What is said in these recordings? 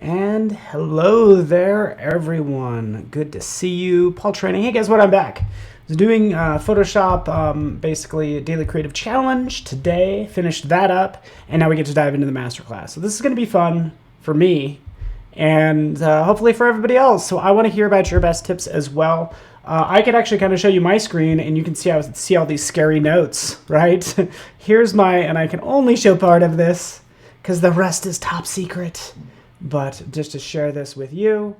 And hello there, everyone. Good to see you. Paul Trani. Hey, guess what? I'm back. I was doing Photoshop, basically a daily creative challenge today. Finished that up, and now we get to dive into the masterclass. So this is going to be fun for me, and hopefully for everybody else. So I want to hear about your best tips as well. I could actually kind of show you my screen, and you can see all these scary notes, right? Here's and I can only show part of this because the rest is top secret. But just to share this with you,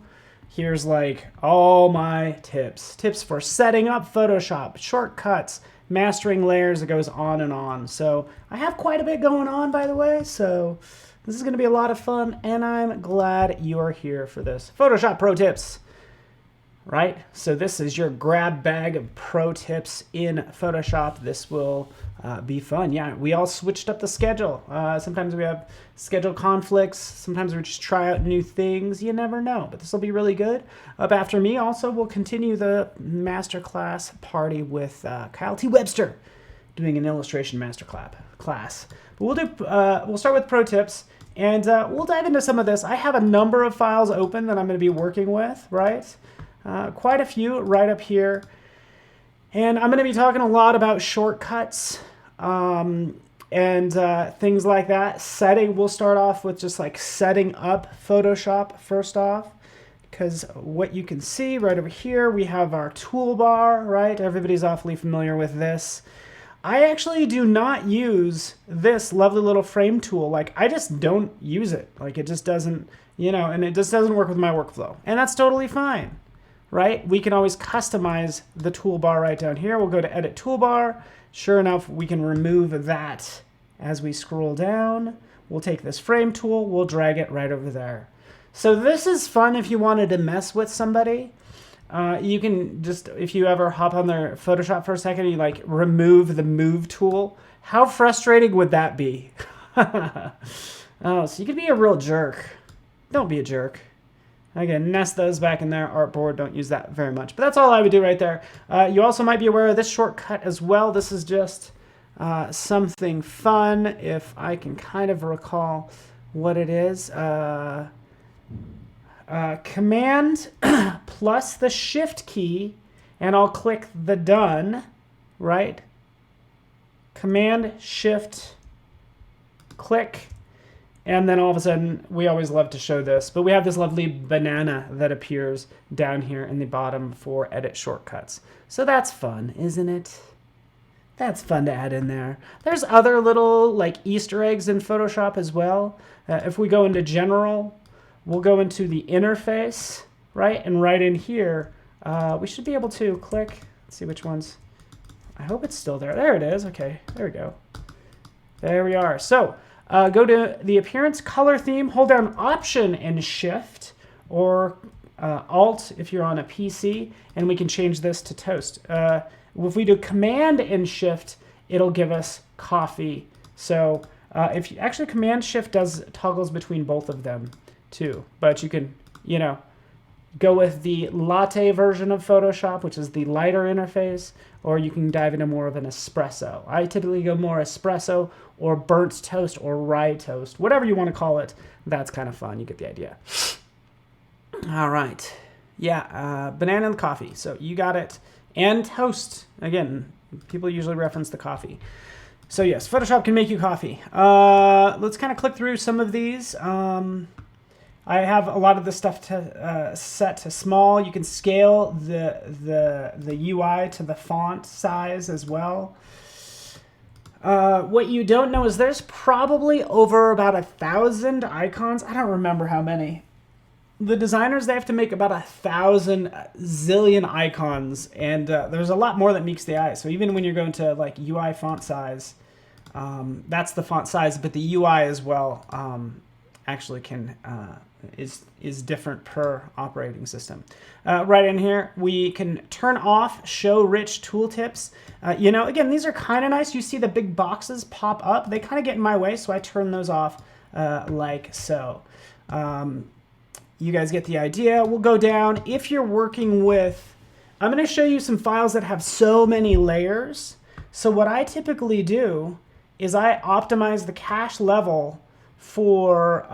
here's like all my tips for setting up Photoshop, shortcuts, mastering layers. It goes on and on. So I have quite a bit going on, by the way. So this is going to be a lot of fun, and I'm glad you're here for this. Photoshop pro tips, right? So this is your grab bag of pro tips in Photoshop. This will be fun. Yeah, we all switched up the schedule. Sometimes we have schedule conflicts. Sometimes we just try out new things. You never know, but this will be really good. Up after me, also, we'll continue the masterclass party with Kyle T. Webster doing an illustration masterclass. But we'll start with pro tips, and we'll dive into some of this. I have a number of files open that I'm going to be working with, right? Quite a few right up here. And I'm going to be talking a lot about shortcuts and things like that. We'll start off with just like setting up Photoshop first off, because what you can see right over here, we have our toolbar, right? Everybody's awfully familiar with this. I actually do not use this lovely little frame tool. Like, I just don't use it. Like, it just doesn't, and it just doesn't work with my workflow. And that's totally fine. Right? We can always customize the toolbar right down here. We'll go to Edit Toolbar. Sure enough, we can remove that as we scroll down. We'll take this frame tool, we'll drag it right over there. So this is fun if you wanted to mess with somebody. You can just, if you ever hop on their Photoshop for a second, you like remove the move tool. How frustrating would that be? Oh, so you could be a real jerk. Don't be a jerk. Again, nest those back in there. Artboard, don't use that very much. But that's all I would do right there. You also might be aware of this shortcut as well. This is just something fun, if I can kind of recall what it is. Command plus the Shift key, and I'll click the done, right? Command, Shift, click. And then all of a sudden, we always love to show this, but we have this lovely banana that appears down here in the bottom for edit shortcuts. So that's fun, isn't it? That's fun to add in there. There's other little like Easter eggs in Photoshop as well. If we go into General, we'll go into the interface, right? And right in here, we should be able to click. Let's see which ones. I hope it's still there. There it is. Okay, there we go. There we are. So go to the Appearance Color Theme, hold down Option and Shift, or Alt if you're on a PC, and we can change this to Toast. If we do Command and Shift, it'll give us coffee. So if you, actually Command Shift does toggles between both of them too, but you can, go with the latte version of Photoshop, which is the lighter interface, or you can dive into more of an espresso. I typically go more espresso or burnt toast or rye toast, whatever you want to call it. That's kind of fun. You get the idea. All right. Yeah, banana and coffee. So you got it. And toast. Again, people usually reference the coffee. So yes, Photoshop can make you coffee. Let's kind of click through some of these. I have a lot of the stuff to set to small. You can scale the UI to the font size as well. What you don't know is there's probably over about 1,000 icons. I don't remember how many. The designers, they have to make about 1,000 zillion icons, and there's a lot more that meets the eye. So even when you're going to like UI font size, that's the font size, but the UI as well actually can is different per operating system. Right in here, we can turn off Show Rich Tooltips. Again, these are kind of nice. You see the big boxes pop up. They kind of get in my way, so I turn those off like so. You guys get the idea. We'll go down. If you're working with, I'm going to show you some files that have so many layers. So what I typically do is I optimize the cache level for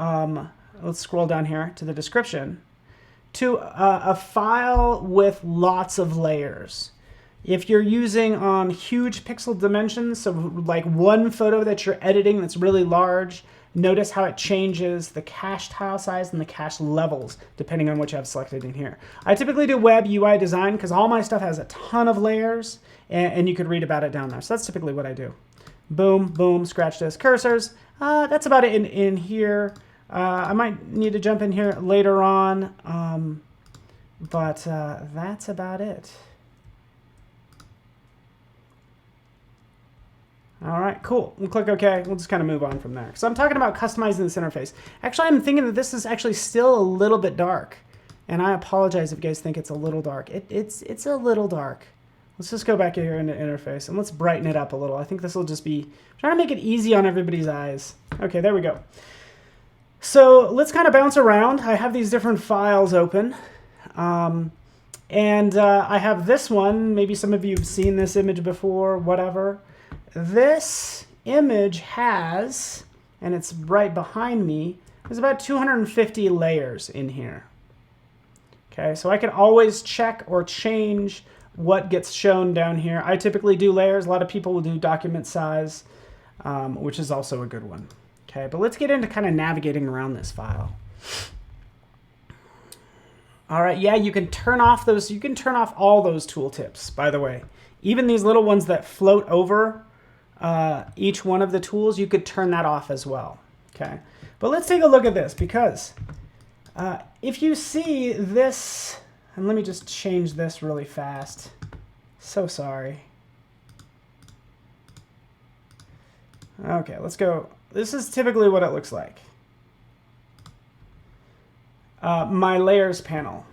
let's scroll down here to the description, to a file with lots of layers. If you're using on huge pixel dimensions, so like one photo that you're editing that's really large, notice how it changes the cache tile size and the cache levels depending on what you have selected in here. I typically do web UI design because all my stuff has a ton of layers, and you could read about it down there. So that's typically what I do. Boom, boom, scratch this, cursors. That's about it in here. I might need to jump in here later on, but that's about it. All right, cool. We'll click OK. We'll just kind of move on from there. So I'm talking about customizing this interface. Actually, I'm thinking that this is actually still a little bit dark. And I apologize if you guys think it's a little dark. It's a little dark. Let's just go back here into interface and let's brighten it up a little. I think this will just be trying to make it easy on everybody's eyes. OK, there we go. So let's kind of bounce around. I have these different files open. I have this one. Maybe some of you have seen this image before, whatever. This image has, and it's right behind me, there's about 250 layers in here. Okay, so I can always check or change what gets shown down here. I typically do layers. A lot of people will do document size, which is also a good one. Okay, but let's get into kind of navigating around this file. All right, yeah, you can turn off those. You can turn off all those tooltips, by the way. Even these little ones that float over each one of the tools, you could turn that off as well. Okay, but let's take a look at this, because if you see this, and let me just change this really fast. So sorry. Okay, let's go. This is typically what it looks like. My layers panel.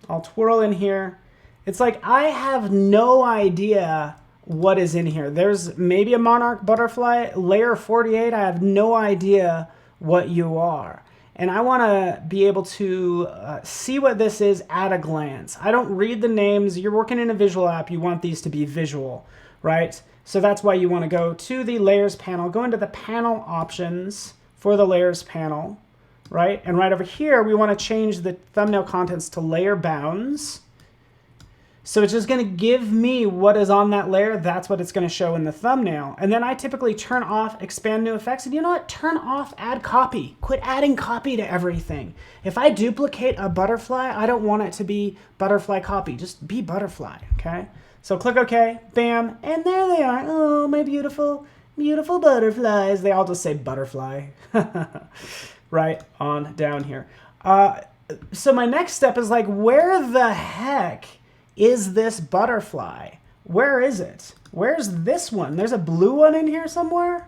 I'll twirl in here. It's like I have no idea what is in here. There's maybe a monarch butterfly, layer 48. I have no idea what you are. And I want to be able to see what this is at a glance. I don't read the names. You're working in a visual app. You want these to be visual, right? So that's why you want to go to the layers panel, go into the panel options for the layers panel, right? And right over here, we want to change the thumbnail contents to layer bounds. So it's just going to give me what is on that layer. That's what it's going to show in the thumbnail. And then I typically turn off expand new effects. And you know what? Turn off add copy. Quit adding copy to everything. If I duplicate a butterfly, I don't want it to be butterfly copy. Just be butterfly, okay? So click OK, bam, and there they are. Oh, my beautiful, beautiful butterflies. They all just say butterfly right on down here. So my next step is like, where the heck is this butterfly? Where is it? Where's this one? There's a blue one in here somewhere,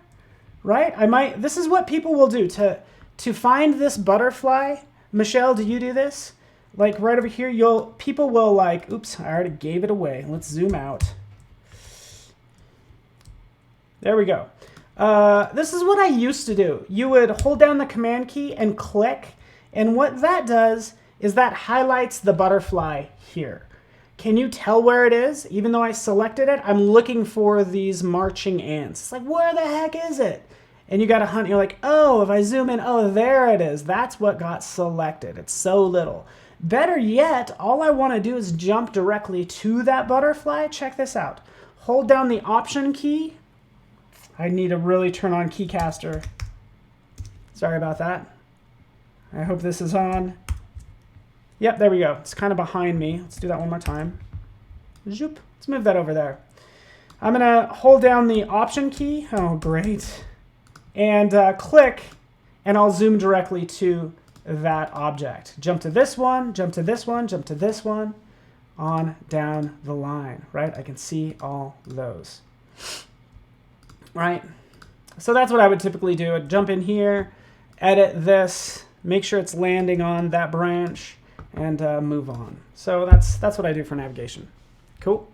right? This is what people will do to find this butterfly. Michelle, do you do this? Like right over here, people will like, oops, I already gave it away. Let's zoom out. There we go. This is what I used to do. You would hold down the command key and click, and what that does is that highlights the butterfly here. Can you tell where it is? Even though I selected it, I'm looking for these marching ants. It's like, where the heck is it? And you got to hunt. You're like, oh, if I zoom in, oh, there it is. That's what got selected. It's so little. Better yet, all I want to do is jump directly to that butterfly. Check this out. Hold down the Option key. I need to really turn on Keycaster. Sorry about that. I hope this is on. Yep, there we go. It's kind of behind me. Let's do that one more time. Zoop. Let's move that over there. I'm going to hold down the Option key. Oh, great. And click, and I'll zoom directly to that object. Jump to this one, jump to this one, jump to this one, on down the line, right? I can see all those, right? So that's what I would typically do. I'd jump in here, edit this, make sure it's landing on that branch, and move on. So that's what I do for navigation. Cool.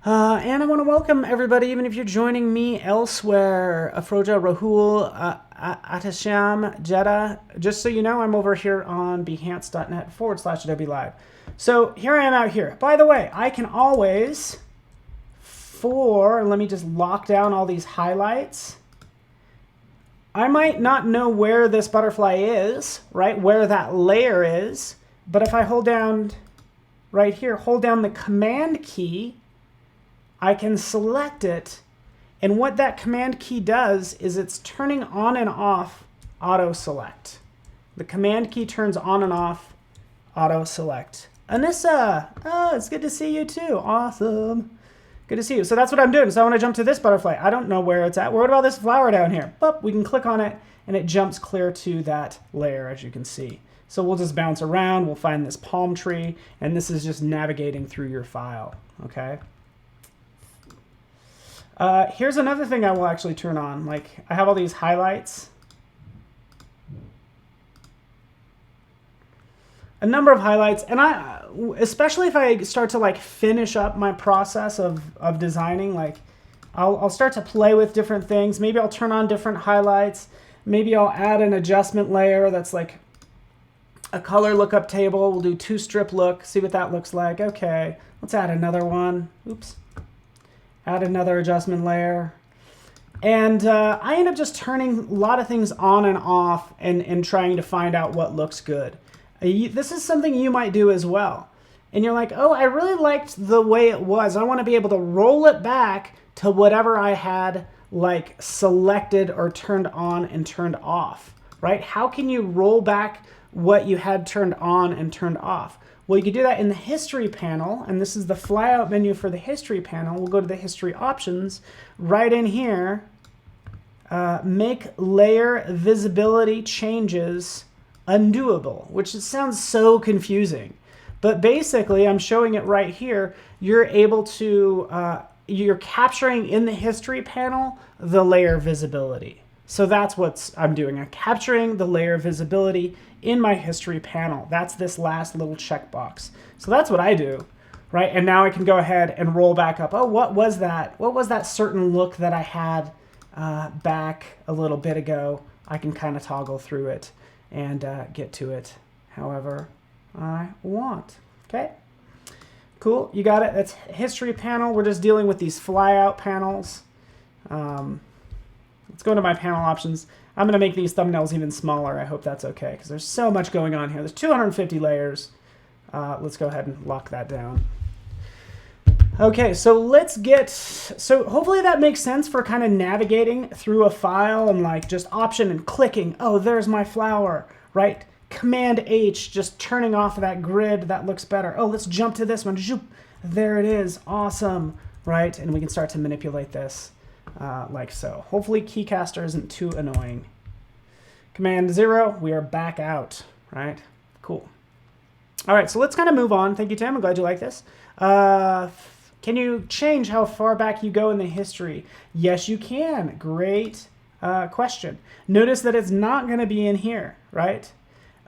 And I want to welcome everybody, even if you're joining me elsewhere. Afroja, Rahul, Atasham, Jeddah. Just so you know, I'm over here on behance.net/Adobe Live. So here I am out here. By the way, I can always, let me just lock down all these highlights. I might not know where this butterfly is, right? Where that layer is. But if I hold down right here, hold down the command key, I can select it. And what that command key does is it's turning on and off auto select. The command key turns on and off auto select. Anissa, oh, it's good to see you too. Awesome. Good to see you. So that's what I'm doing. So I want to jump to this butterfly. I don't know where it's at. What about this flower down here? Boop, we can click on it and it jumps clear to that layer, as you can see. So we'll just bounce around. We'll find this palm tree, and this is just navigating through your file, okay? Here's another thing I will actually turn on. Like, I have all these highlights. A number of highlights, and especially if I start to like finish up my process of designing, like I'll start to play with different things. Maybe I'll turn on different highlights. Maybe I'll add an adjustment layer that's like a color lookup table. We'll do 2-strip look, see what that looks like. Okay, let's add another one. Oops. Add another adjustment layer. And I end up just turning a lot of things on and off and trying to find out what looks good. This is something you might do as well. And you're like, oh, I really liked the way it was. I want to be able to roll it back to whatever I had like selected or turned on and turned off, right? How can you roll back what you had turned on and turned off? Well, you can do that in the history panel, and this is the flyout menu for the history panel. We'll go to the history options. Right in here, make layer visibility changes undoable, which sounds so confusing. But basically, I'm showing it right here. You're able to, you're capturing in the history panel the layer visibility. So that's what I'm doing. I'm capturing the layer visibility in my history panel. That's this last little checkbox. So that's what I do, right? And now I can go ahead and roll back up. Oh, what was that? What was that certain look that I had back a little bit ago? I can kind of toggle through it and get to it however I want. Okay, cool, you got it. That's history panel. We're just dealing with these flyout panels. Let's go into my panel options. I'm gonna make these thumbnails even smaller. I hope that's okay, because there's so much going on here. There's 250 layers. Let's go ahead and lock that down. Okay, so let's get, so hopefully that makes sense for kind of navigating through a file and like just option and clicking. Oh, there's my flower, right? Command H, just turning off that grid, that looks better. Oh, let's jump to this one. Zoop. There it is, awesome, right? And we can start to manipulate this like so. Hopefully Keycaster isn't too annoying. Command 0, we are back out, right? Cool. All right, so let's kind of move on. Thank you, Tim, I'm glad you like this. Can you change how far back you go in the history? Yes, you can. Great question. Notice that it's not going to be in here, right?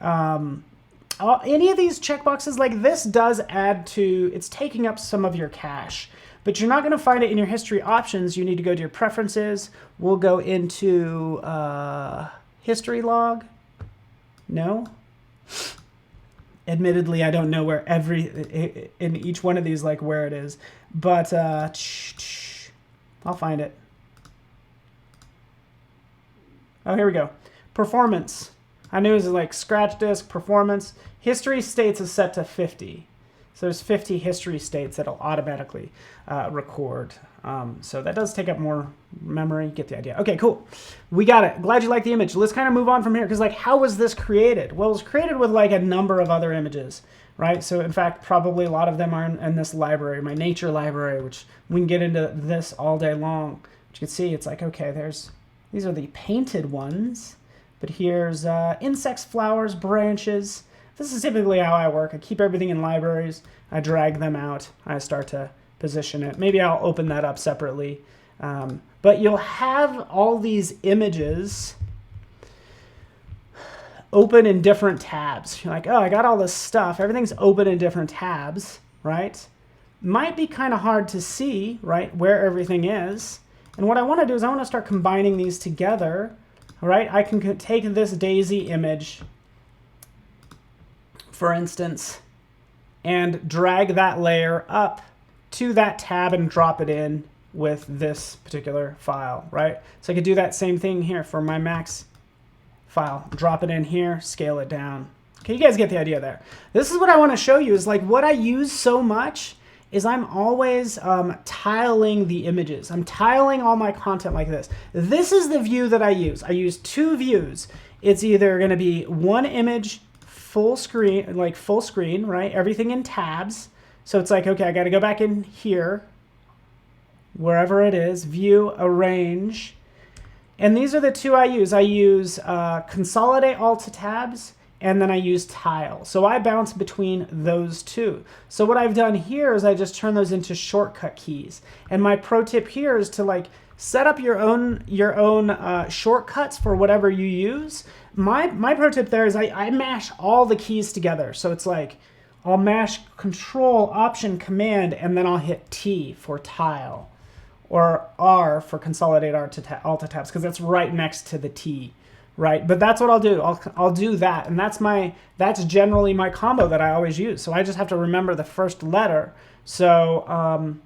Any of these checkboxes like this does add to, it's taking up some of your cache, but you're not going to find it in your history options. You need to go to your preferences. We'll go into history log. No? Admittedly, I don't know where in each one of these, like where it is, but I'll find it. Oh, here we go. Performance. I knew it was like scratch disk, performance. History states is set to 50. So there's 50 history states that'll automatically record. So that does take up more memory. Get the idea. Okay, cool. We got it. Glad you like the image. Let's kind of move on from here because like how was this created? Well, it was created with like a number of other images, right? So in fact, probably a lot of them are in this library, my nature library, which we can get into this all day long. But you can see it's like, okay, these are the painted ones, but here's insects, flowers, branches. This is typically how I work. I keep everything in libraries. I drag them out. I start to position it. Maybe I'll open that up separately. But you'll have all these images open in different tabs. You're like, oh, I got all this stuff. Everything's open in different tabs, right? Might be kind of hard to see, right, where everything is. And what I want to do is I want to start combining these together, all right? I can take this daisy image, for instance, and drag that layer up to that tab and drop it in with this particular file, right? So I could do that same thing here for my max file. Drop it in here, scale it down. Okay, you guys get the idea there. This is what I want to show you is like what I use so much is I'm always tiling the images. I'm tiling all my content like this. This is the view that I use. I use two views. It's either going to be one image full screen, like full screen, right? Everything in tabs. So it's like, okay, I got to go back in here, wherever it is, view, arrange. And these are the two I use. I use consolidate alt to tabs, and then I use tile. So I bounce between those two. So what I've done here is I just turn those into shortcut keys. And my pro tip here is to like set up your own shortcuts for whatever you use. My pro tip there is I mash all the keys together. So it's like I'll mash Control, Option, Command, and then I'll hit T for tile, or R for consolidate alt to tabs, because that's right next to the T. Right, but that's what I'll do. I'll do that, and that's generally my combo that I always use. So I just have to remember the first letter. So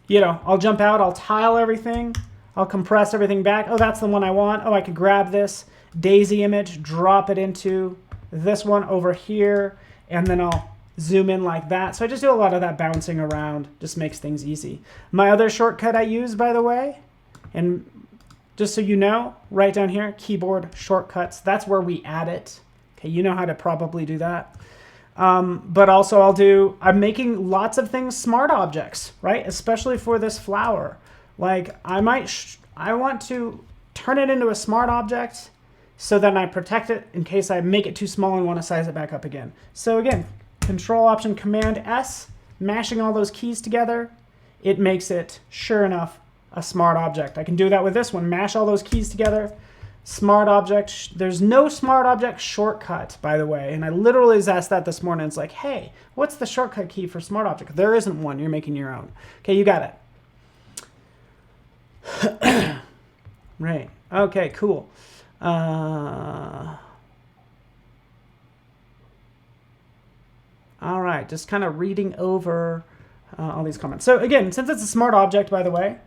you know, I'll jump out, I'll tile everything, I'll compress everything back. Oh, that's the one I want. Oh, I could grab this daisy image, drop it into this one over here, and then I'll zoom in like that. So I just do a lot of that bouncing around. Just makes things easy. My other shortcut I use, by the way, and just so you know, right down here, keyboard shortcuts, that's where we add it. Okay, you know how to probably do that. But also I'm making lots of things smart objects, right? Especially for this flower. Like I want to turn it into a smart object so then I protect it in case I make it too small and want to size it back up again. So again, Control, Option, Command, S, mashing all those keys together, it makes it, sure enough, a smart object. I can do that with this one. Mash all those keys together. Smart object. There's no smart object shortcut, by the way. And I literally was asked that this morning. It's like, hey, what's the shortcut key for smart object? There isn't one. You're making your own. Okay, you got it. Right. Okay, cool. All right, just kind of reading over all these comments. So again, since it's a smart object, by the way,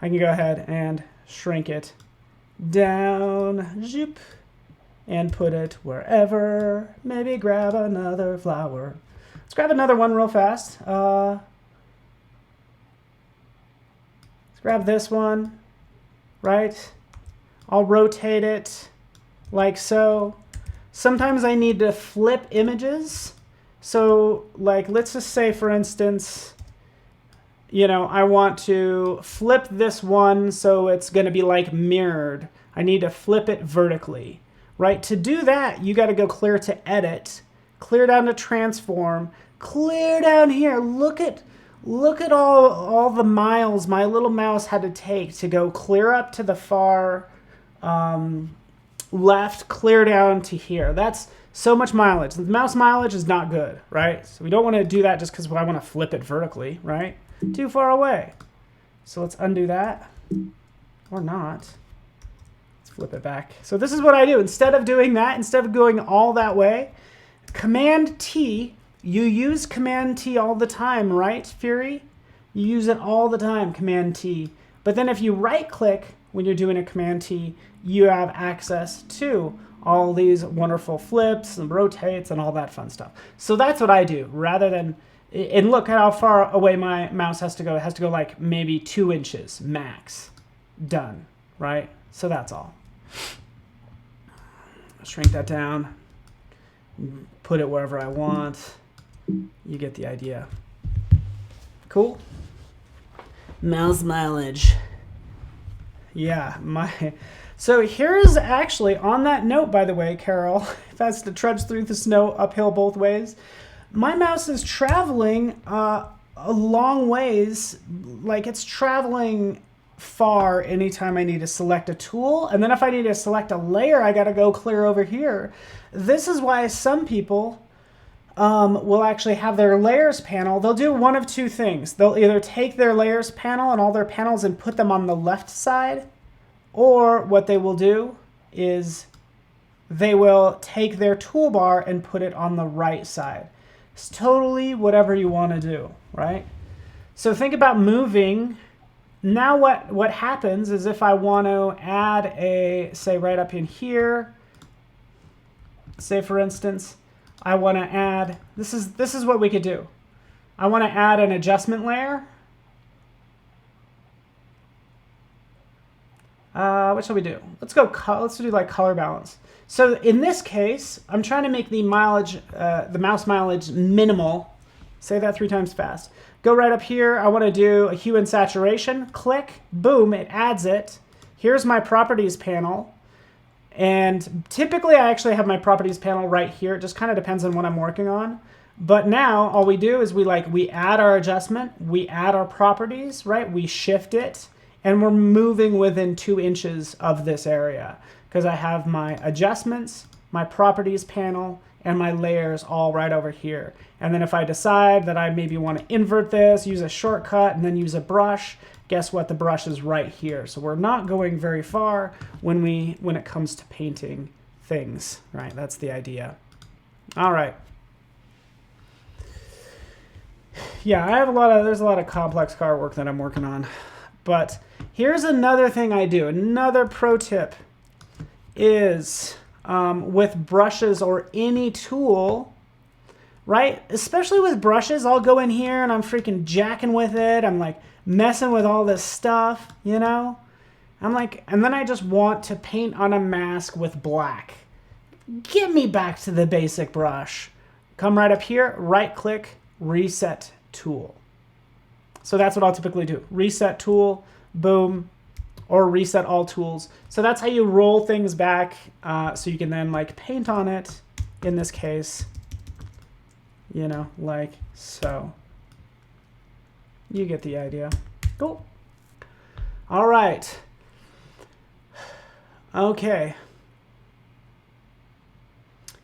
I can go ahead and shrink it down, zoop, and put it wherever. Maybe grab another flower. Let's grab another one real fast. Let's grab this one, right? I'll rotate it like so. Sometimes I need to flip images. So like, let's just say, for instance, you know, I want to flip this one so it's going to be like mirrored. I need to flip it vertically, right? To do that, you got to go clear to edit, clear down to transform, clear down here. Look at all the miles my little mouse had to take to go clear up to the far left, clear down to here. That's so much mileage. The mouse mileage is not good, right? So we don't want to do that just because I want to flip it vertically, right? Too far away. So let's undo that, or not. Let's flip it back. So this is what I do. Instead of doing that, instead of going all that way, Command T, you use Command T all the time, right, Fury? You use it all the time, Command T. But then if you right click when you're doing a Command T, you have access to all these wonderful flips and rotates and all that fun stuff. So that's what I do, rather than, and look at how far away my mouse has to go. It has to go like maybe 2 inches max. Done, right? So that's all. Shrink that down, put it wherever I want. You get the idea. Cool. Mouse mileage. Yeah, so here's actually, on that note, by the way, Carol, if I has to trudge through the snow uphill both ways, my mouse is traveling a long ways, like it's traveling far anytime I need to select a tool. And then if I need to select a layer, I got to go clear over here. This is why some people will actually have their layers panel. They'll do one of two things. They'll either take their layers panel and all their panels and put them on the left side, or what they will do is they will take their toolbar and put it on the right side. It's totally whatever you want to do, right? So think about moving. Now what happens is if I want to add a, say right up in here, say for instance, I want to add, this is what we could do. I want to add an adjustment layer. What shall we do? Let's do like color balance. So in this case, I'm trying to make the mileage, the mouse mileage minimal. Say that 3 times fast. Go right up here. I want to do a hue and saturation. Click, boom, it adds it. Here's my properties panel. And typically I actually have my properties panel right here. It just kind of depends on what I'm working on. But now all we do is we add our adjustment, we add our properties, right? We shift it, and we're moving within 2 inches of this area because I have my adjustments, my properties panel, and my layers all right over here. And then if I decide that I maybe want to invert this, use a shortcut, and then use a brush, guess what? The brush is right here. So we're not going very far when it comes to painting things, right? That's the idea. All right. Yeah, there's a lot of complex car work that I'm working on. But here's another thing I do. Another pro tip is with brushes or any tool, right? Especially with brushes, I'll go in here and I'm freaking jacking with it. I'm like messing with all this stuff, you know? I'm like, and then I just want to paint on a mask with black. Get me back to the basic brush. Come right up here, right click, reset tool. So that's what I'll typically do. Reset tool, boom, or reset all tools. So that's how you roll things back so you can then like paint on it, in this case, you know, like so. You get the idea. Cool. All right. Okay.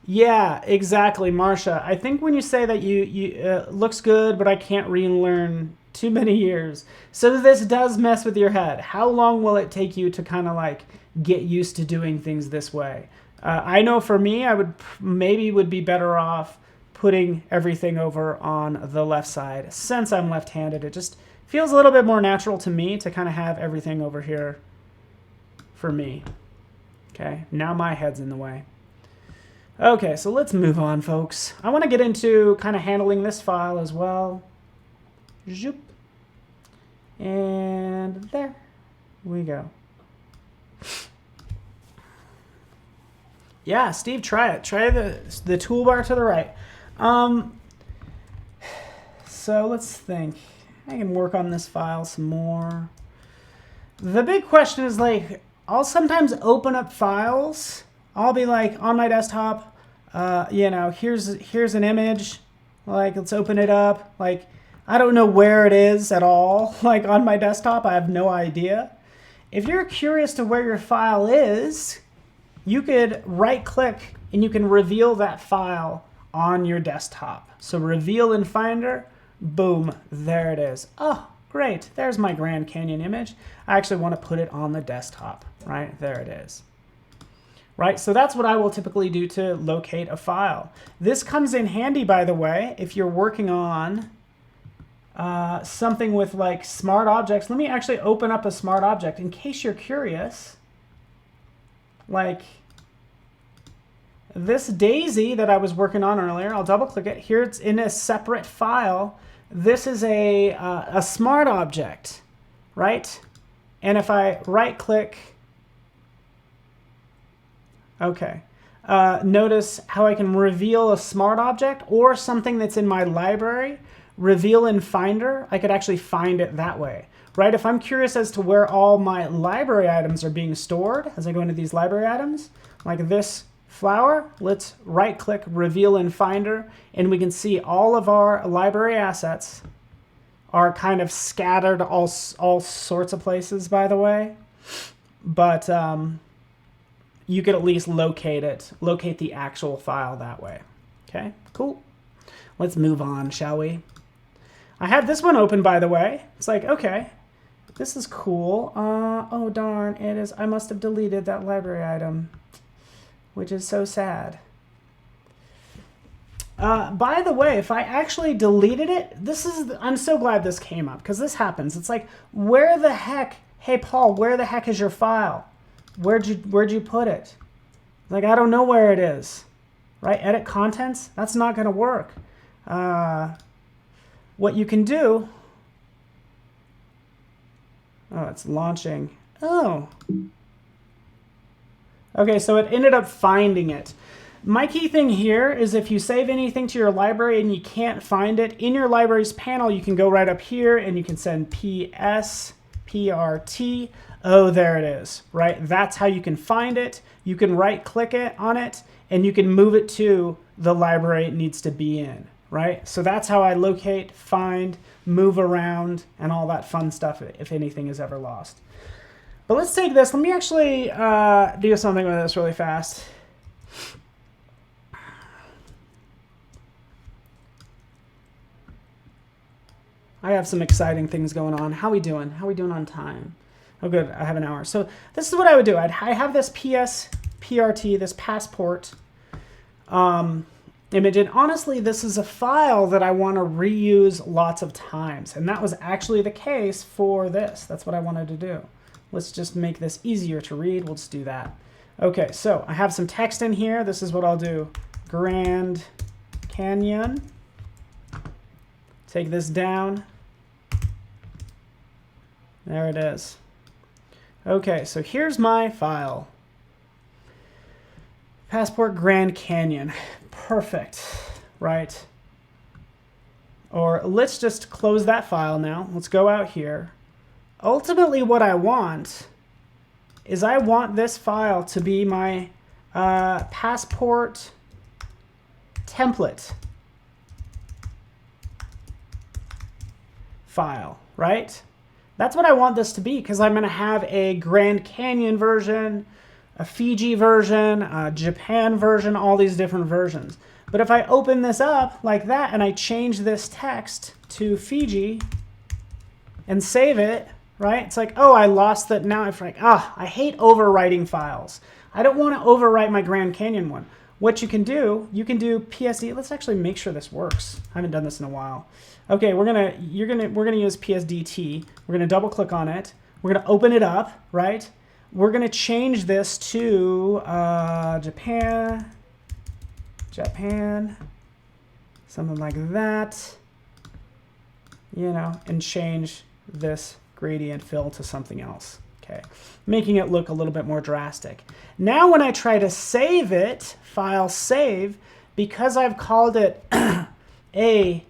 Yeah, exactly, Marsha. I think when you say that you looks good, but I can't relearn too many years. So this does mess with your head. How long will it take you to kind of like get used to doing things this way? I know for me, I would be better off putting everything over on the left side. Since I'm left-handed, it just feels a little bit more natural to me to kind of have everything over here for me. Okay, now my head's in the way. Okay, so let's move on, folks. I want to get into kind of handling this file as well. Zoop. And there we go. Yeah, Steve, try it. Try the toolbar to the right. So let's think. I can work on this file some more. The big question is like, I'll sometimes open up files. I'll be like on my desktop, you know, here's an image. Like, let's open it up. Like, I don't know where it is at all. Like on my desktop, I have no idea. If you're curious to where your file is, you could right click and you can reveal that file on your desktop. So reveal in Finder, boom, there it is. Oh, great, there's my Grand Canyon image. I actually want to put it on the desktop, right? There it is. Right, so that's what I will typically do to locate a file. This comes in handy, by the way, if you're working on something with like smart objects. Let me actually open up a smart object in case you're curious. Like this daisy that I was working on earlier, I'll double click it. Here it's in a separate file. This is a smart object, right? And if I right click, okay. Notice how I can reveal a smart object or something that's in my library. Reveal in Finder, I could actually find it that way, right? If I'm curious as to where all my library items are being stored, as I go into these library items, like this flower, let's right click Reveal in Finder, and we can see all of our library assets are kind of scattered all sorts of places, by the way. But you could at least locate the actual file that way. Okay, cool. Let's move on, shall we? I had this one open, by the way. It's like, okay, this is cool. Oh darn, it is. I must have deleted that library item, which is so sad. By the way, if I actually deleted it, I'm so glad this came up, because this happens. It's like, where the heck, hey Paul, where the heck is your file? Where'd you put it? Like, I don't know where it is, right? Edit contents, that's not gonna work. What you can do, oh, it's launching. Oh. Okay, so it ended up finding it. My key thing here is if you save anything to your library and you can't find it, in your libraries panel, you can go right up here and you can send PS, PRT. Oh, there it is, right? That's how you can find it. You can right click it on it and you can move it to the library it needs to be in, right? So that's how I locate, find, move around, and all that fun stuff if anything is ever lost. But let's take this. Let me actually do something with this really fast. I have some exciting things going on. How we doing? How we doing on time? Oh, good. I have an hour. So this is what I would do. I have this PS PRT, this passport image. And honestly, this is a file that I want to reuse lots of times. And that was actually the case for this. That's what I wanted to do. Let's just make this easier to read. We'll just do that. Okay, so I have some text in here. This is what I'll do. Grand Canyon. Take this down. There it is. Okay, so here's my file. Passport Grand Canyon. Perfect, right? Or let's just close that file now. Let's go out here. Ultimately, what I want is I want this file to be my passport template file, right? That's what I want this to be, because I'm going to have a Grand Canyon version, a Fiji version, a Japan version, all these different versions. But if I open this up like that and I change this text to Fiji and save it, right? It's like, oh, I lost that. Now I'm like, I hate overwriting files. I don't want to overwrite my Grand Canyon one. What you can do PSD. Let's actually make sure this works. I haven't done this in a while. Okay, we're gonna use PSDT. We're gonna double click on it. We're gonna open it up, right? We're gonna change this to Japan, something like that. You know, and change this gradient fill to something else. Okay, making it look a little bit more drastic. Now when I try to save it, file save, because I've called it a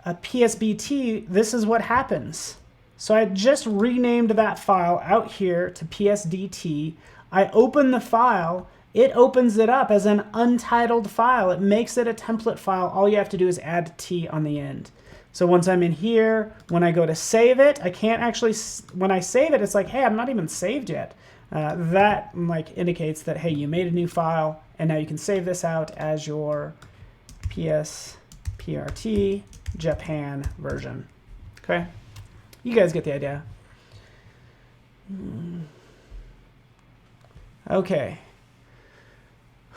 PSBT, this is what happens. So I just renamed that file out here to PSDT. I open the file, it opens it up as an untitled file. It makes it a template file. All you have to do is add T on the end. So once I'm in here, when I go to save it, I can't actually, when I save it, it's like, hey, I'm not even saved yet. That like indicates that, hey, you made a new file, and now you can save this out as your PRT Japan version. Okay, you guys get the idea. Okay.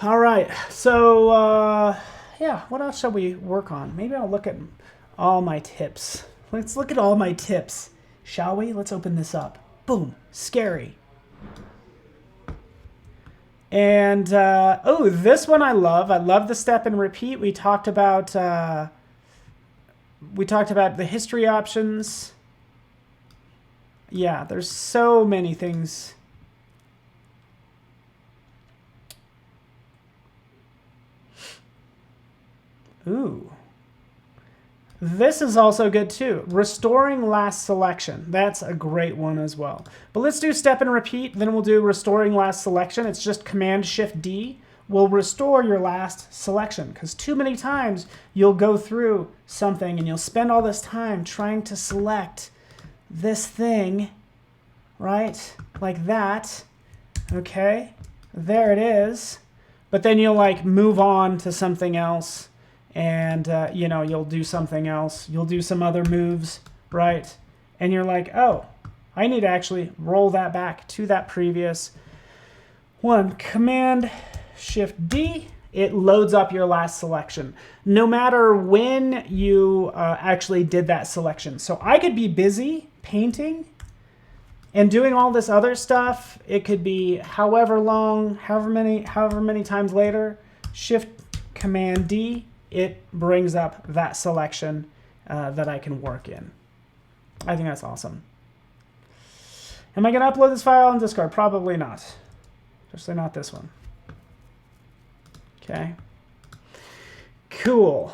All right. So yeah, what else shall we work on? Maybe I'll look at all my tips. Let's look at all my tips, shall we? Let's open this up. Boom, scary. And oh, this one I love. I love the step and repeat. We talked about the history options. Yeah, there's so many things. Ooh. This is also good too. Restoring last selection. That's a great one as well. But let's do step and repeat. Then we'll do restoring last selection. It's just Command-Shift-D will restore your last selection, because too many times you'll go through something and you'll spend all this time trying to select this thing, right? Like that. Okay, there it is. But then you'll like move on to something else. And, you know, you'll do something else. You'll do some other moves, right? And you're like, oh, I need to actually roll that back to that previous one. Command-Shift-D, it loads up your last selection, no matter when you actually did that selection. So I could be busy painting and doing all this other stuff. It could be however long, however many times later. Shift Command D, it brings up that selection that I can work in. I think that's awesome. Am I going to upload this file on Discard? Probably not. Especially not this one. Okay. Cool.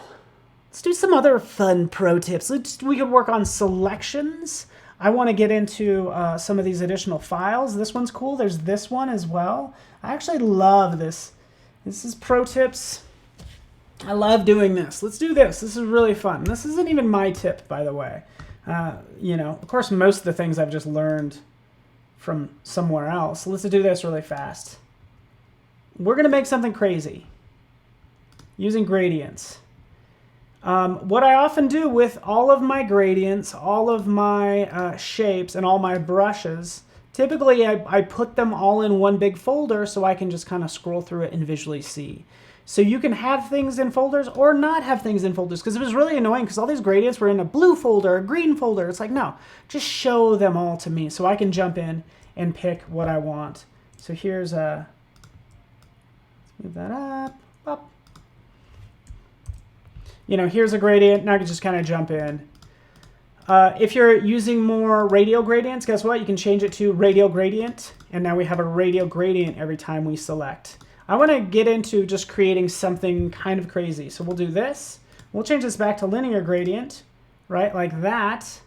Let's do some other fun pro tips. We could work on selections. I want to get into some of these additional files. This one's cool. There's this one as well. I actually love this. This is pro tips. I love doing this. Let's do this. This is really fun. This isn't even my tip, by the way. You know, of course, most of the things I've just learned from somewhere else. Let's do this really fast. We're going to make something crazy using gradients. What I often do with all of my gradients, all of my shapes, and all my brushes, typically I put them all in one big folder so I can just kind of scroll through it and visually see. So you can have things in folders or not have things in folders, because it was really annoying because all these gradients were in a blue folder, a green folder. It's like, no, just show them all to me so I can jump in and pick what I want. So here's a, move that up. You know, here's a gradient. Now I can just kind of jump in. If you're using more radial gradients, guess what? You can change it to radial gradient. And now we have a radial gradient every time we select. I want to get into just creating something kind of crazy. So we'll do this. We'll change this back to linear gradient, right? Like that.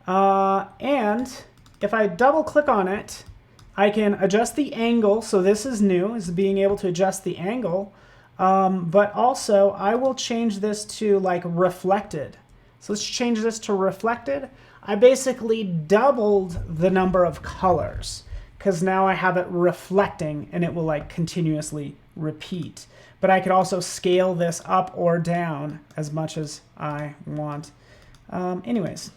And if I double click on it, I can adjust the angle. So this is new, is being able to adjust the angle. But also I will change this to like reflected. So let's change this to reflected. I basically doubled the number of colors because now I have it reflecting and it will like continuously repeat. But I could also scale this up or down as much as I want. Anyways,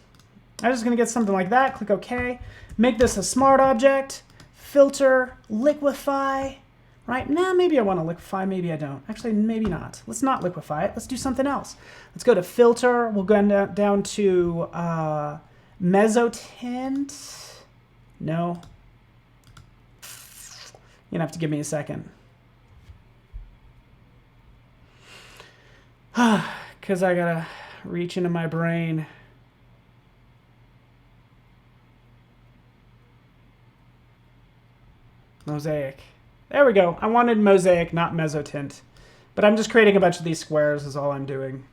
I'm just gonna get something like that, click OK. Make this a smart object, filter, liquefy. Right? Nah, maybe I want to liquefy, maybe I don't. Actually, maybe not. Let's not liquefy it. Let's do something else. Let's go to filter. We'll go down to mezzotint. No. You're gonna have to give me a second. Because I gotta reach into my brain. Mosaic. There we go. I wanted mosaic, not mezzotint. But I'm just creating a bunch of these squares is all I'm doing.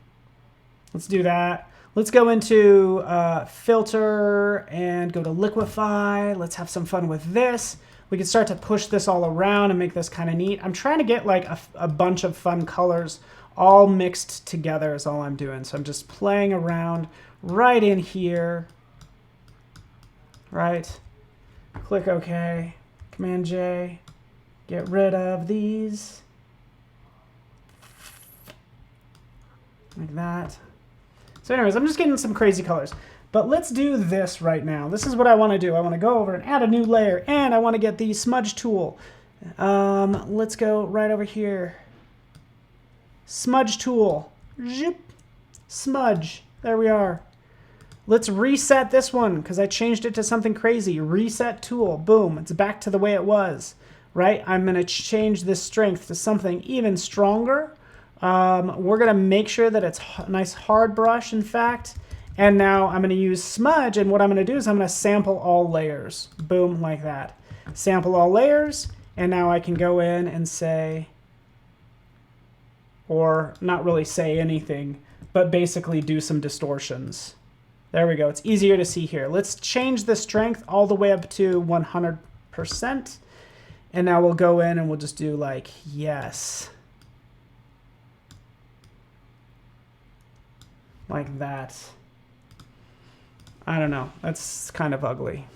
Let's do that. Let's go into filter and go to liquefy. Let's have some fun with this. We can start to push this all around and make this kind of neat. I'm trying to get like a bunch of fun colors all mixed together is all I'm doing. So I'm just playing around right in here. Right. Click OK. Command J. Get rid of these. Like that. So anyways, I'm just getting some crazy colors. But let's do this right now. This is what I want to do. I want to go over and add a new layer, and I want to get the smudge tool. Let's go right over here. Smudge tool. Zip. Smudge. There we are. Let's reset this one because I changed it to something crazy. Reset tool. Boom. It's back to the way it was. Right? I'm going to change this strength to something even stronger. We're going to make sure that it's a nice hard brush, in fact. And now I'm going to use smudge, and what I'm going to do is I'm going to sample all layers. Boom, like that. Sample all layers, and now I can go in and say, or not really say anything, but basically do some distortions. There we go. It's easier to see here. Let's change the strength all the way up to 100%. And now we'll go in and we'll just do like, yes. Like that. I don't know. That's kind of ugly.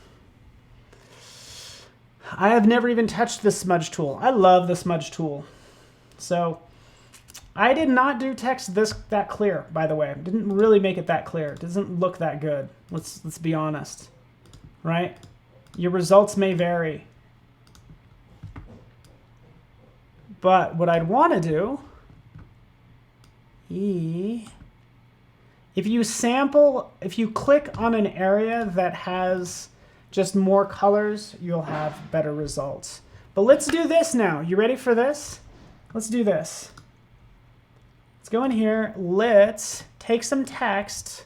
I have never even touched the smudge tool. I love the smudge tool. So I did not do text that clear, by the way. I didn't really make it that clear. It doesn't look that good. Let's be honest. Right? Your results may vary. But what I'd want to do, if you click on an area that has just more colors, you'll have better results. But let's do this now. You ready for this? Let's do this. Let's go in here. Let's take some text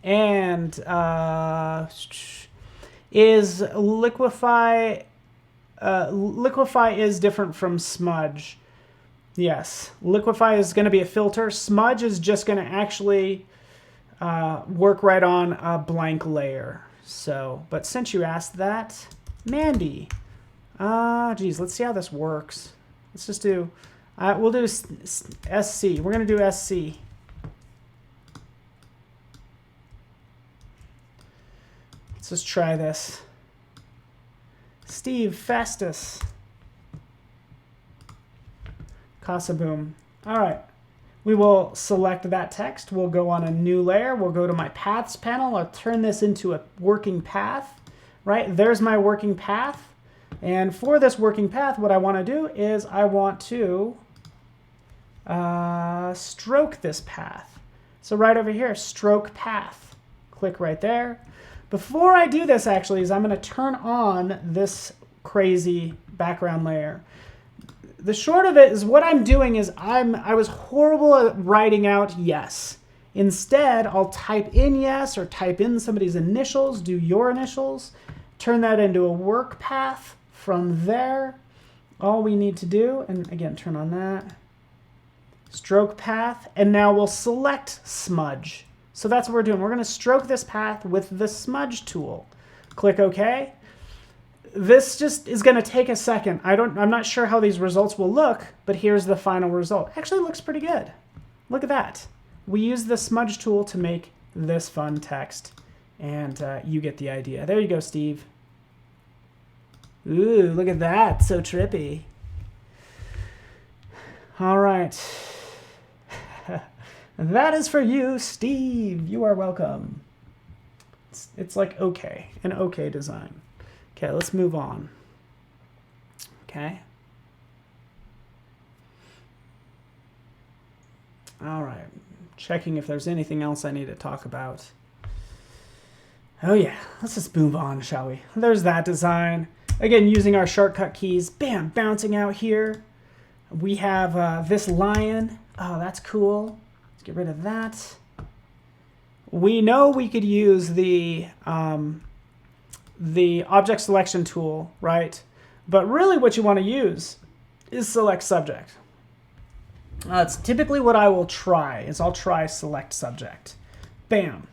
and is liquify is different from smudge. Yes, liquify is going to be a filter. Smudge is just going to actually work right on a blank layer. So, but since you asked that, Mandy, geez, let's see how this works. Let's just do, we'll do SC. We're going to do SC. Let's just try this. Steve Festus. Casaboom. All right. We will select that text. We'll go on a new layer. We'll go to my paths panel. I'll turn this into a working path. Right? There's my working path. And for this working path, what I want to do is I want to stroke this path. So right over here, stroke path. Click right there. Before I do this, actually, is I'm going to turn on this crazy background layer. The short of it is what I'm doing is I was horrible at writing out yes. Instead, I'll type in yes or type in somebody's initials, do your initials, turn that into a work path. From there, all we need to do, and again, turn on that, stroke path, and now we'll select smudge. So that's what we're doing. We're going to stroke this path with the smudge tool. Click OK. This just is going to take a second. I'm not sure how these results will look, but here's the final result. Actually, it looks pretty good. Look at that. We use the smudge tool to make this fun text, and you get the idea. There you go, Steve. Ooh, look at that. So trippy. All right. That is for you, Steve. You are welcome. It's like okay, an okay design. Okay, let's move on. Okay. All right. Checking if there's anything else I need to talk about. Oh yeah, let's just move on, shall we? There's that design. Again, using our shortcut keys, bam, bouncing out here. We have this lion. Oh, that's cool. Let's get rid of that. We know we could use the object selection tool, right? But really what you want to use is select subject. That's typically what I will try, is I'll try select subject. Bam.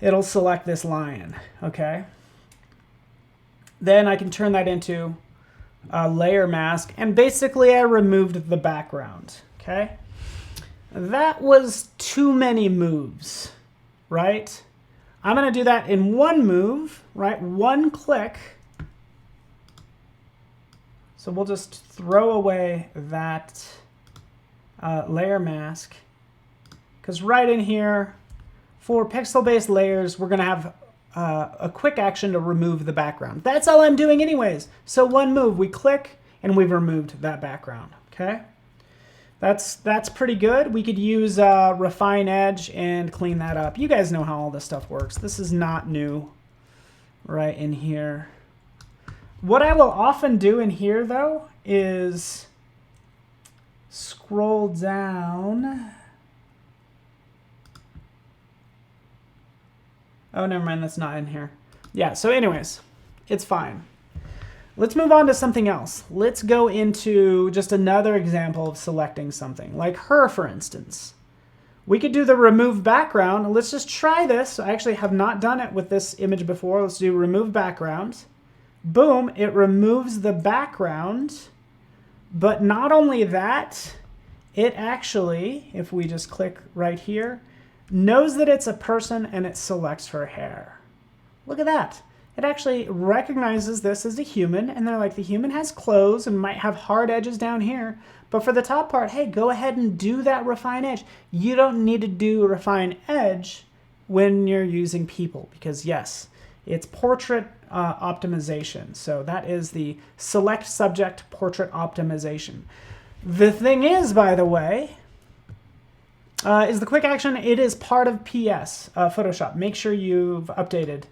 It'll select this lion, okay? Then I can turn that into a layer mask, and basically I removed the background, okay? That was too many moves, right? I'm going to do that in one move, right? One click. So we'll just throw away that layer mask, because right in here, for pixel-based layers, we're going to have a quick action to remove the background. That's all I'm doing anyways. So one move, we click, and we've removed that background, okay? That's pretty good. We could use Refine Edge and clean that up. You guys know how all this stuff works. This is not new right in here. What I will often do in here, though, is scroll down. Oh, never mind. That's not in here. Yeah, so anyways, it's fine. Let's move on to something else. Let's go into just another example of selecting something, like her, for instance. We could do the remove background. Let's just try this. I actually have not done it with this image before. Let's do remove background. Boom, it removes the background. But not only that, it actually, if we just click right here, knows that it's a person and it selects her hair. Look at that. It actually recognizes this as a human, and they're like, the human has clothes and might have hard edges down here, but for the top part, hey, go ahead and do that refine edge. You don't need to do refine edge when you're using people, because yes, It's portrait optimization. So that is the select subject portrait optimization. The thing is, by the way, is the quick action. It is part of PS, Photoshop. Make sure you've updated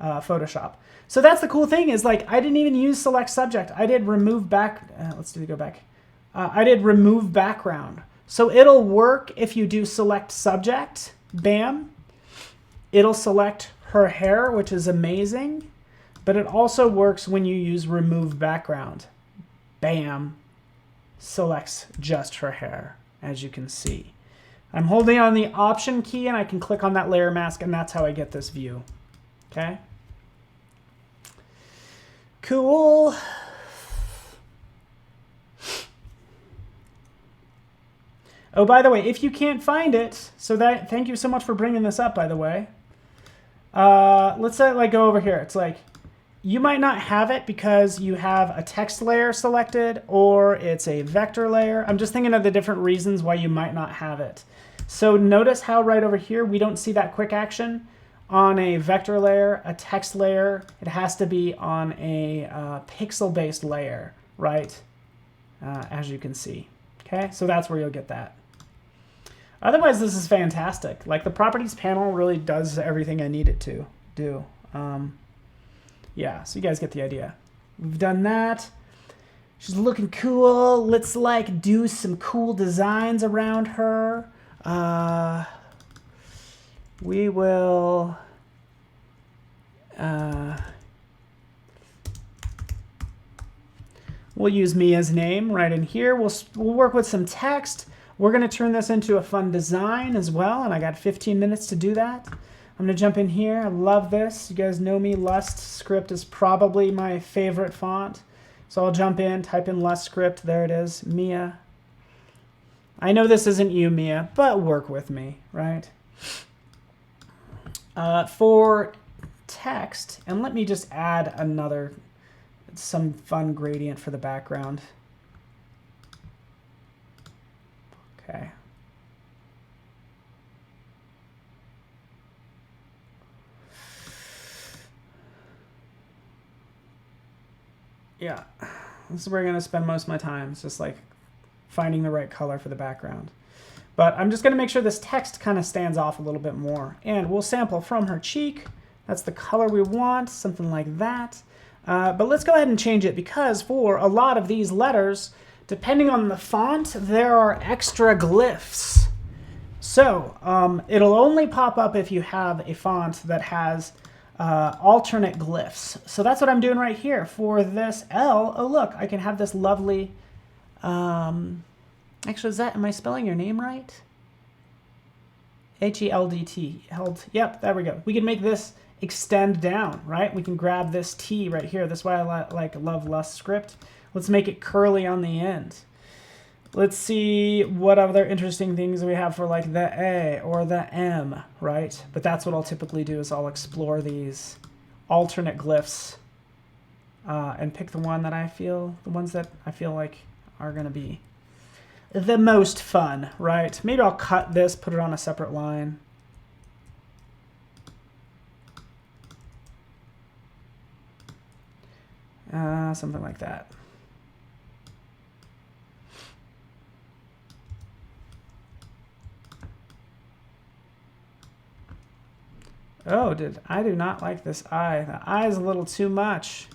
Photoshop. So that's the cool thing is like I didn't even use select subject. I did remove back. Let's do go back. I did remove background. So it'll work if you do select subject. Bam. It'll select her hair, which is amazing. But it also works when you use remove background. Bam. Selects just her hair, as you can see. I'm holding on the Option key, and I can click on that layer mask, and that's how I get this view. Okay? Cool. Oh, by the way, if you can't find it, thank you so much for bringing this up, by the way. Let's say, like, go over here. It's like, you might not have it because you have a text layer selected or it's a vector layer. I'm just thinking of the different reasons why you might not have it. So notice how right over here, we don't see that quick action on a vector layer, a text layer. It has to be on a pixel-based layer, right? As you can see. Okay, so that's where you'll get that. Otherwise, this is fantastic. Like the properties panel really does everything I need it to do. Yeah, so you guys get the idea. We've done that. She's looking cool. Let's like do some cool designs around her. We will we'll use Mia's name right in here. We'll work with some text. We're going to turn this into a fun design as well, and I got 15 minutes to do that. I'm going to jump in here. I love this. You guys know me. Lust script is probably my favorite font. So I'll jump in, type in Lust script. There it is, Mia. I know this isn't you, Mia, but work with me, right? For text, and let me just add some fun gradient for the background. Okay. Yeah, this is where I'm going to spend most of my time. It's just like finding the right color for the background. But I'm just going to make sure this text kind of stands off a little bit more. And we'll sample from her cheek. That's the color we want, something like that. But let's go ahead and change it because for a lot of these letters, depending on the font, there are extra glyphs. So it'll only pop up if you have a font that has alternate glyphs. So that's what I'm doing right here for this L. Oh, look, I can have this lovely, actually, am I spelling your name right? H-E-L-D-T, held, yep, there we go. We can make this extend down, right? We can grab this T right here. That's why I love Lust script. Let's make it curly on the end. Let's see what other interesting things we have for like the A or the M, right? But that's what I'll typically do is I'll explore these alternate glyphs and pick the ones that I feel like are gonna be the most fun, right? Maybe I'll cut this, put it on a separate line. Something like that. Oh, I do not like this eye. The eye is a little too much.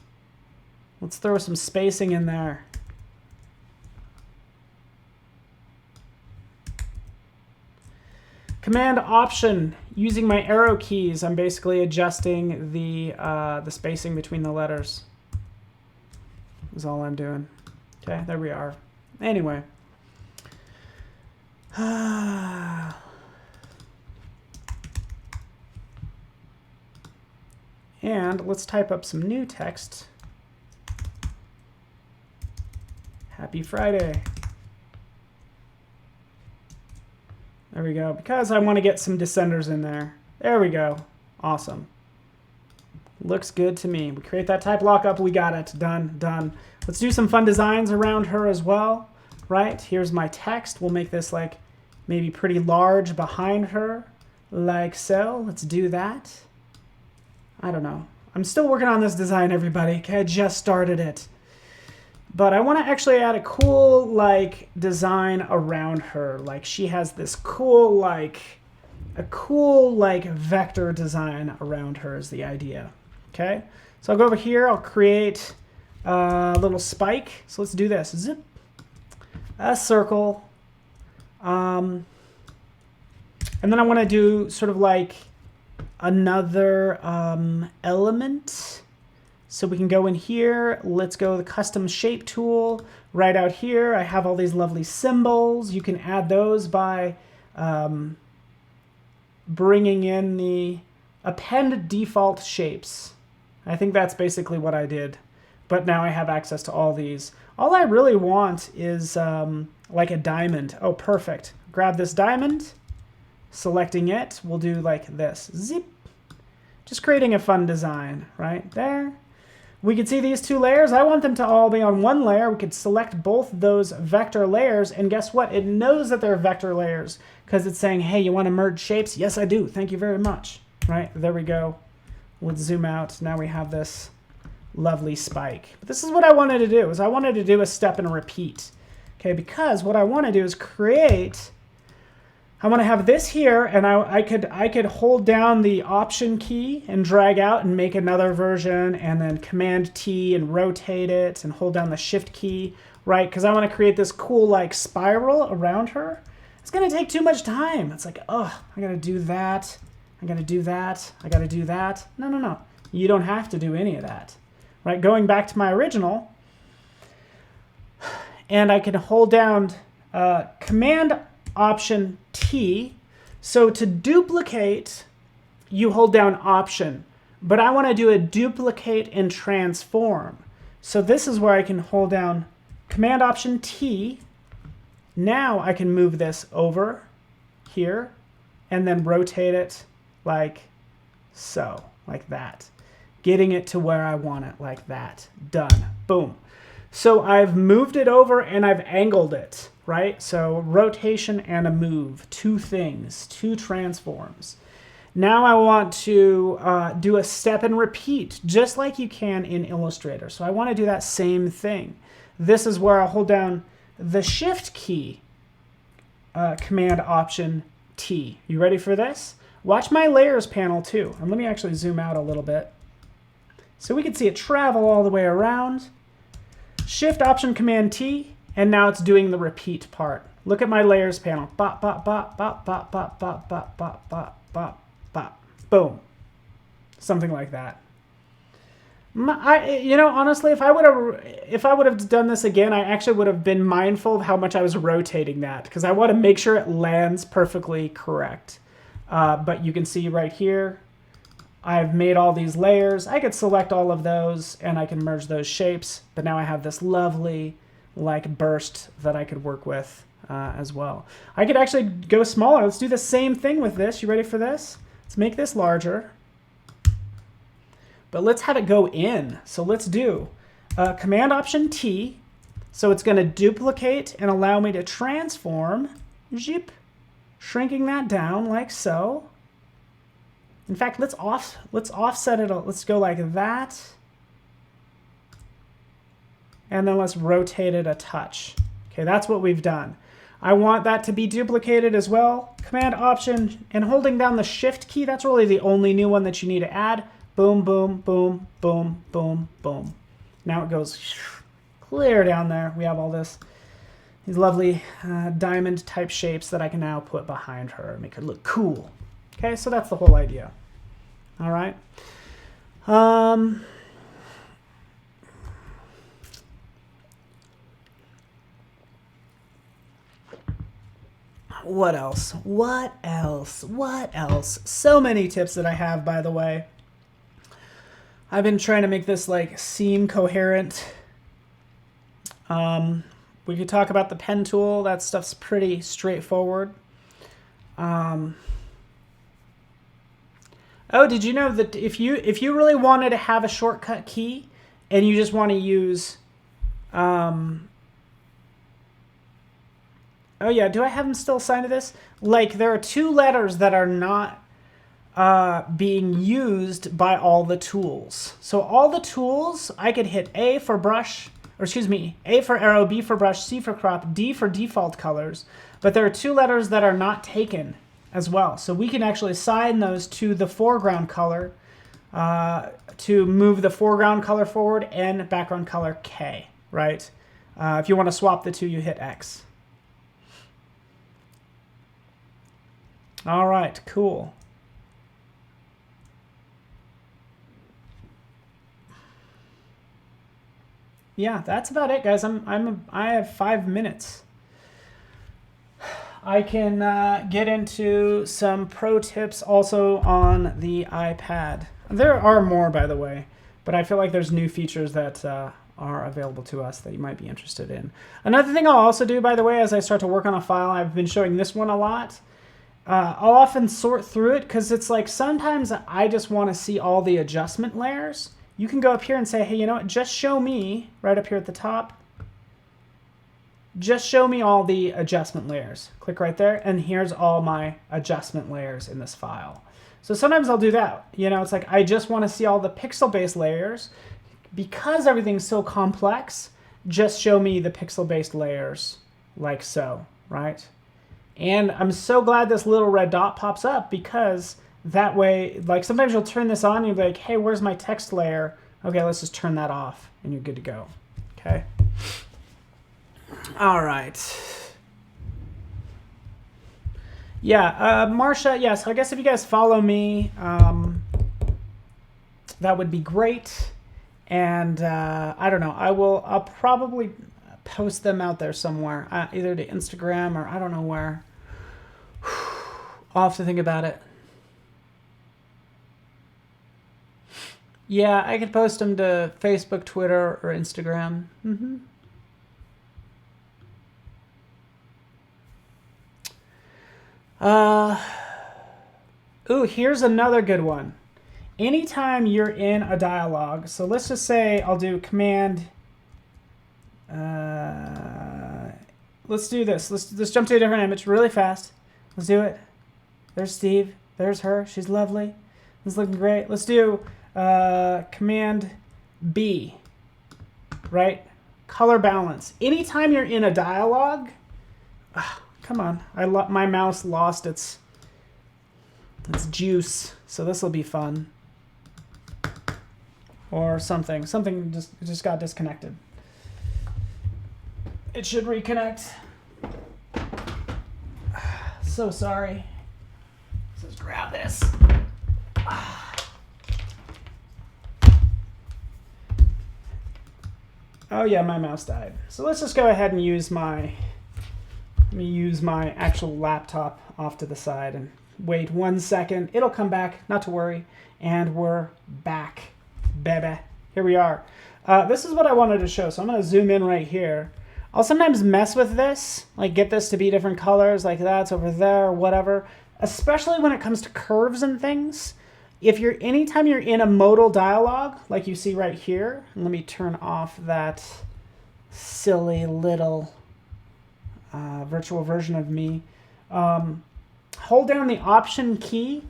Let's throw some spacing in there. Command Option, using my arrow keys, I'm basically adjusting the spacing between the letters. Is all I'm doing. Okay, there we are. Anyway. And let's type up some new text. Happy Friday. There we go, because I want to get some descenders in there. There we go. Awesome. Looks good to me. We create that type lockup. We got it. Done, done. Let's do some fun designs around her as well, right? Here's my text. We'll make this like maybe pretty large behind her, like so. Let's do that. I don't know. I'm still working on this design, everybody. Okay, I just started it. But I want to actually add a cool, like, design around her. Like, she has this cool, like, vector design around her is the idea. Okay, so I'll go over here. I'll create a little spike. So let's do this. Zip. A circle. And then I want to do sort of like another element. So we can go in here. Let's go to the custom shape tool. Right out here, I have all these lovely symbols. You can add those by bringing in the append default shapes. I think that's basically what I did. But now I have access to all these. All I really want is like a diamond. Oh, perfect. Grab this diamond, selecting it. We'll do like this. Zip. Just creating a fun design right there. We can see these two layers. I want them to all be on one layer. We could select both those vector layers, and guess what? It knows that they're vector layers because it's saying, hey, you want to merge shapes? Yes, I do. Thank you very much. Right, there we go. Let's zoom out. Now we have this lovely spike. But this is what I wanted to do, is I wanted to do a step and a repeat. Okay, because what I want to do is create, I want to have this here, and I could hold down the Option key and drag out and make another version, and then Command T and rotate it, and hold down the Shift key, right? Because I want to create this cool like spiral around her. It's going to take too much time. It's like, oh, I got to do that. I got to do that. I got to do that. No, no, no. You don't have to do any of that, right? Going back to my original, and I can hold down Command Option T. So to duplicate, you hold down Option, but I want to do a duplicate and transform. So this is where I can hold down Command Option T. Now I can move this over here and then rotate it like so, like that. Getting it to where I want it, like that. Done. Boom. So I've moved it over and I've angled it, right? So rotation and a move, two things, two transforms. Now I want to do a step and repeat, just like you can in Illustrator. So I want to do that same thing. This is where I'll hold down the Shift key, Command Option T. You ready for this? Watch my layers panel too. And let me actually zoom out a little bit. So we can see it travel all the way around. Shift Option Command T, and now it's doing the repeat part. Look at my layers panel. Bop, bop, bop, bop, bop, bop, bop, bop, bop, bop, bop, bop. Boom. Something like that. You know, honestly, if I would have done this again, I actually would have been mindful of how much I was rotating that, because I want to make sure it lands perfectly correct. But you can see right here, I've made all these layers. I could select all of those and I can merge those shapes, but now I have this lovely like burst that I could work with as well. I could actually go smaller. Let's do the same thing with this. You ready for this? Let's make this larger, but let's have it go in. So let's do Command Option T. So it's going to duplicate and allow me to transform. Zip. Shrinking that down like so. In fact, let's offset it. Let's go like that. And then let's rotate it a touch. Okay, that's what we've done. I want that to be duplicated as well. Command Option and holding down the Shift key. That's really the only new one that you need to add. Boom, boom, boom, boom, boom, boom. Now it goes clear down there. We have all these lovely diamond type shapes that I can now put behind her and make her look cool. Okay, so that's the whole idea. All right. What else? What else? What else? So many tips that I have, by the way. I've been trying to make this like seem coherent. We could talk about the pen tool. That stuff's pretty straightforward. Oh, did you know that if you really wanted to have a shortcut key and you just want to use, oh yeah, do I have them still assigned to this? Like there are two letters that are not being used by all the tools. So all the tools, I could hit A for brush, or excuse me, A for arrow, B for brush, C for crop, D for default colors. But there are 2 letters that are not taken as well. So we can actually assign those to the foreground color to move the foreground color forward and background color K, right? If you want to swap the 2, you hit X. All right, cool. Yeah, that's about it, guys. I have 5 minutes. I can get into some pro tips also on the iPad. There are more, by the way, but I feel like there's new features that are available to us that you might be interested in. Another thing I'll also do, by the way, as I start to work on a file, I've been showing this one a lot. I'll often sort through it because it's like sometimes I just want to see all the adjustment layers. You can go up here and say, hey, you know what, just show me, right up here at the top, just show me all the adjustment layers. Click right there, and here's all my adjustment layers in this file. So sometimes I'll do that. You know, it's like I just want to see all the pixel-based layers. Because everything's so complex, just show me the pixel-based layers like so, right? And I'm so glad this little red dot pops up because that way, like sometimes you'll turn this on and you'll be like, hey, where's my text layer? Okay, let's just turn that off and you're good to go, okay? All right. Yeah, Marcia, yes, I guess if you guys follow me, that would be great. And I don't know, I'll probably post them out there somewhere, either to Instagram or I don't know where. I'll have to think about it. Yeah, I could post them to Facebook, Twitter, or Instagram. Ooh, here's another good one. Anytime you're in a dialogue, so let's just say I'll do command, let's do this. Let's jump to a different image really fast. Let's do it. There's Steve. There's her. She's lovely. This is looking great. Let's do command B, right? Color balance. Anytime you're in a dialogue, come on, my mouse lost its juice, so this will be fun. Or something just got disconnected. It should reconnect. So sorry. Let's just grab this. Oh yeah, my mouse died. So let's just go ahead and use my actual laptop off to the side and wait 1 second. It'll come back, not to worry. And we're back, baby. Here we are. This is what I wanted to show. So I'm going to zoom in right here. I'll sometimes mess with this, like get this to be different colors, like that's over there, or whatever. Especially when it comes to curves and things. Anytime you're in a modal dialogue, like you see right here, and let me turn off that silly little virtual version of me. Hold down the Option key,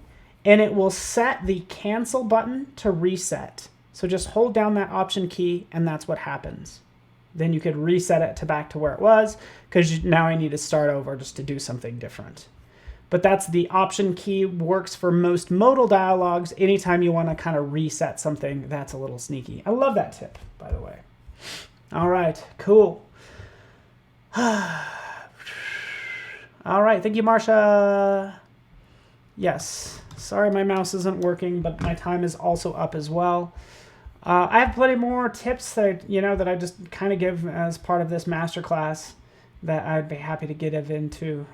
and it will set the cancel button to reset. So just hold down that Option key, and that's what happens. Then you could reset it back to where it was, because now I need to start over just to do something different. But that's the Option key, works for most modal dialogues. Anytime you want to kind of reset something, that's a little sneaky. I love that tip, by the way. All right, cool. All right, thank you, Marcia. Yes, sorry my mouse isn't working, but my time is also up as well. I have plenty more tips that I just kind of give as part of this masterclass that I'd be happy to get into.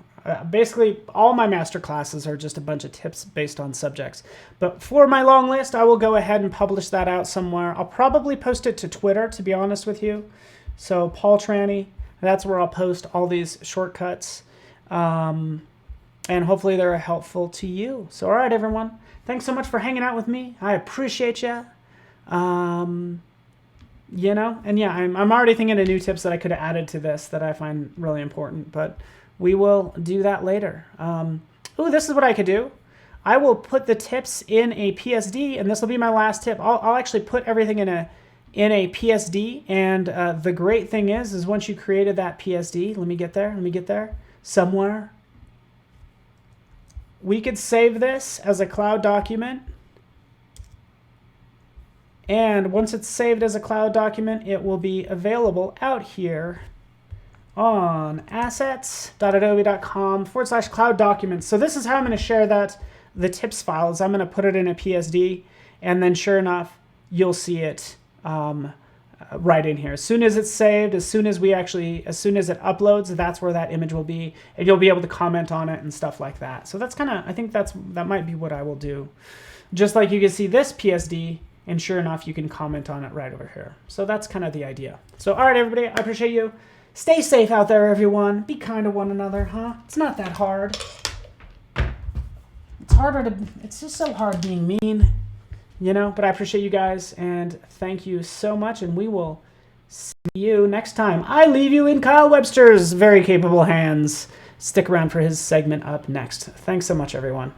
Basically, all my master classes are just a bunch of tips based on subjects. But for my long list, I will go ahead and publish that out somewhere. I'll probably post it to Twitter, to be honest with you. So Paul Trani, that's where I'll post all these shortcuts. And hopefully they're helpful to you. So all right, everyone. Thanks so much for hanging out with me. I appreciate you. And yeah, I'm already thinking of new tips that I could have added to this that I find really important, but we will do that later. Ooh, this is what I could do. I will put the tips in a PSD, and this will be my last tip. I'll actually put everything in a PSD, and the great thing is once you created that PSD, let me get there, somewhere. We could save this as a cloud document. And once it's saved as a cloud document, it will be available out here on assets.adobe.com/cloud documents. So this is how I'm going to share the tips files. I'm going to put it in a PSD, and then sure enough, you'll see it right in here. As soon as it's saved, as soon as it uploads, that's where that image will be, and you'll be able to comment on it and stuff like that. So that's I think that might be what I will do. Just like you can see this PSD, and sure enough, you can comment on it right over here. So that's kind of the idea. So all right, everybody, I appreciate you. Stay safe out there, everyone. Be kind to one another, huh? It's not that hard. It's just so hard being mean, you know? But I appreciate you guys, and thank you so much, and we will see you next time. I leave you in Kyle Webster's very capable hands. Stick around for his segment up next. Thanks so much, everyone.